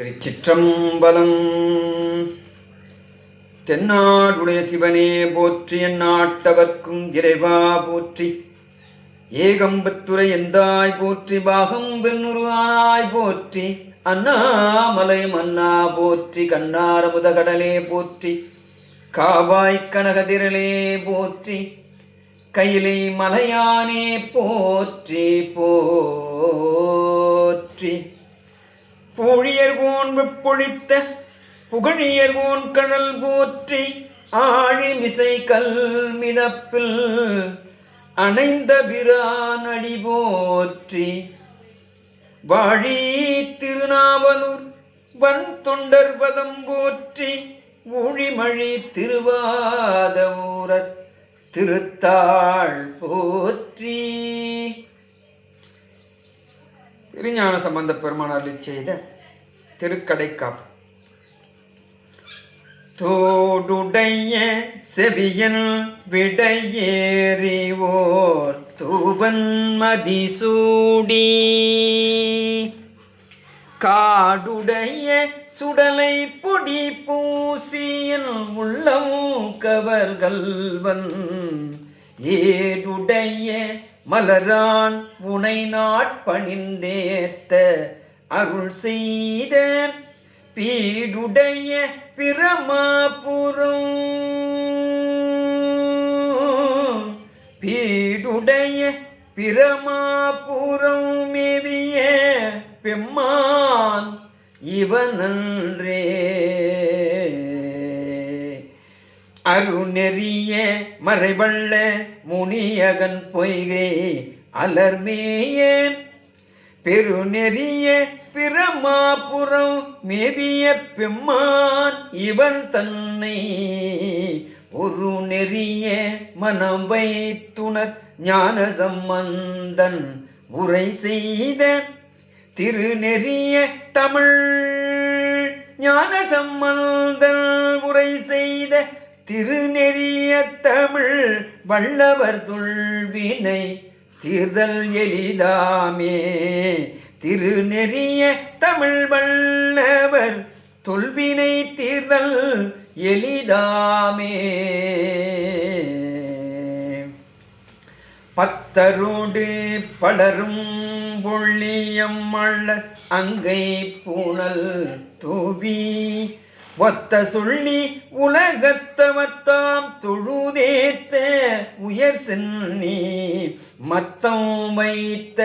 திருச்சிற்றம்பலம். தென்னாடுடைய சிவனே போற்றி, எந்நாட்டவர்க்கும் இறைவா போற்றி. ஏகம்பத்துரை எந்தாய் போற்றி, பாகம் பெண்ணுருவானாய் போற்றி. அண்ணாமலை மன்னா போற்றி, கண்ணாரமுத கடலே போற்றி. காவாய் கனகதிரலே போற்றி, கையிலை மலையானே போற்றி போற்றி. பூழியர்கோன் வெப்பொழித்த புகழியர்கோன் கடல் போற்றி. ஆழிமிசை கல் மிதப்பில் அணைந்த பிரானடி போற்றி. வாழி திருநாவலூர் வன் தொண்டர் பதம் போற்றி. ஊழிமழி திருவாத ஊரர் திருத்தாள் போற்றி. திருஞான சம்பந்த பெருமானார் செய்த திருக்கடைக்காப்பு. தோடுடைய செவியன் விடையேறிவோர் தூவன் மதிசூடி. காடுடைய சுடலை பொடி பூசியன் உள்ளம் கவர்கள்வன். ஏடுடைய மலரான் உனை நாட்பணிந்தேத்த அருள் செய்த பீடுடைய பிரமாபுரம். பீடுடைய பிரமாபுரம் மேவிய பெம்மான் இவனன்றே. அருநெறிய மறைவள்ள முனியகன் பொய்கை அலர்மேய. பெருநெறிய பிரமாபுரம் மேவிய பெம்மான் இவன் தன்னை. ஒரு நெறிய மனம் வைத்துணர் ஞான சம்பந்தன் உரை செய்த திருநெறிய தமிழ். ஞான சம்பந்தன் உரை செய்த திருநெறிய தமிழ் வல்லவர் துள்வினை தீர்தல் எளிதாமே. திருநெறிய தமிழ் வல்லவர் தொல்வினை தீர்தல் எளிதாமே. பத்தரோடு பலரும் பொள்ளியம் மள்ள அங்கை பூணல் தூவி. ஒத்த சொல்லி உலகத்தவத்தாம் தொழுதேத்த உயர் சென்னி. மத்தம் வைத்த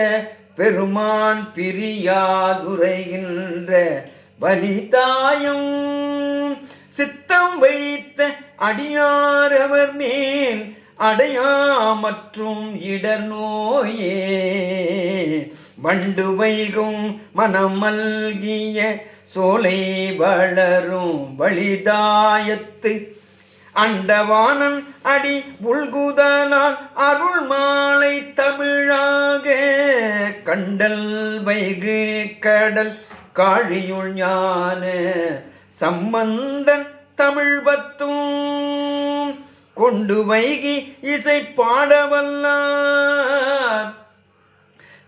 பெருமான் பிரியாதுரைகின்ற வலிதாயம். சித்தம் வைத்த அடியாரவர் மேல் அடையா மற்றும் இடர் நோயே. வண்டு வைகும் மனம் மல்கிய சோலை வளரும் வழிதாயத்து. அண்டவானன் அடி உள்குதலால் அருள் மாலை தமிழாக. கண்டல் வைகு கடல் காழியுள் ஞான சம்பந்தன் தமிழ் பத்தும் கொண்டு வைகி இசை பாடவல்லார்.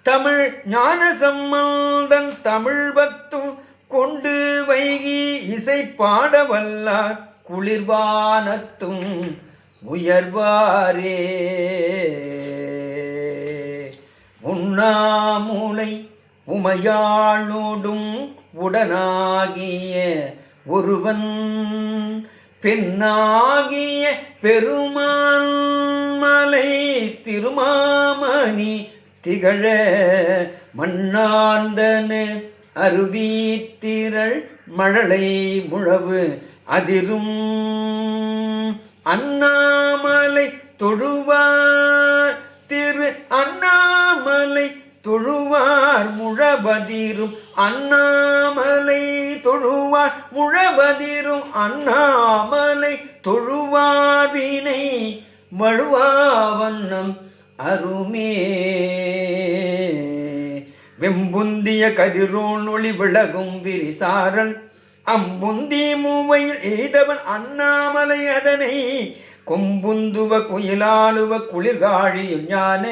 தமிழ் ஞான சம்பந்தன் தமிழ் பத்தும் கொண்டு வைகி இசை பாடவல்லார். குளிர்வானத்தும் உயர்வாரே. உண்ணாமூலை உமையாளோடும் உடனாகிய ஒருவன் பெண்ணாகிய பெருமான் மலை திருமாமணி திகழ. மண்ணாந்தன அருவித்திரள் மழலை முழவு அதிரும். அண்ணாமலை தொழுவார் திரு அண்ணாமலை தொழுவார் முழவதிரும். அண்ணாமலை தொழுவார் முழவதிரும். அண்ணாமலை தொழுவார் வினை மழுவாவண்ணம் அருமே. வெம்புந்திய கதிரோன் ஒளி விலகும் விரிசாரல். அம்புந்தி மூவையில் எய்தவன் அண்ணாமலை அதனை. கொம்புந்துவ குயிலாளுவ குளிர்காழியும் ஞான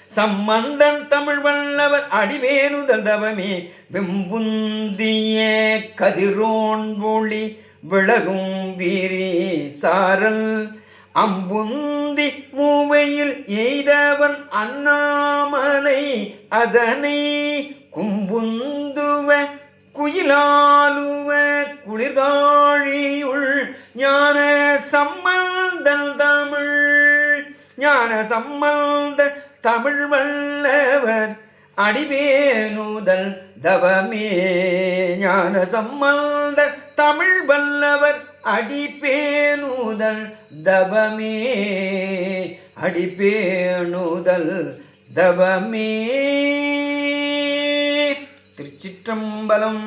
சம்பந்தன் தமிழ் வல்லவர் அடிவேணுதல் தவமே வெம்புந்திய கதிரோன் ஒளி விலகும் வீரி சாரல் அம்புந்தி மூவையில் எய்தவன் அண்ணாமலை அதனை கும்புந்துவ குயிலாலுவ குளிர்காழியுள் ஞான சம்பந்தன் தமிழ் வல்லவர் அடிவேணுதல் தவமே ஞான சம்பந்த தமிழ் வல்லவர் அடிபேணுதல் தவமே அடிபேணுதல் தவமே. திருச்சிற்றம்பலம்.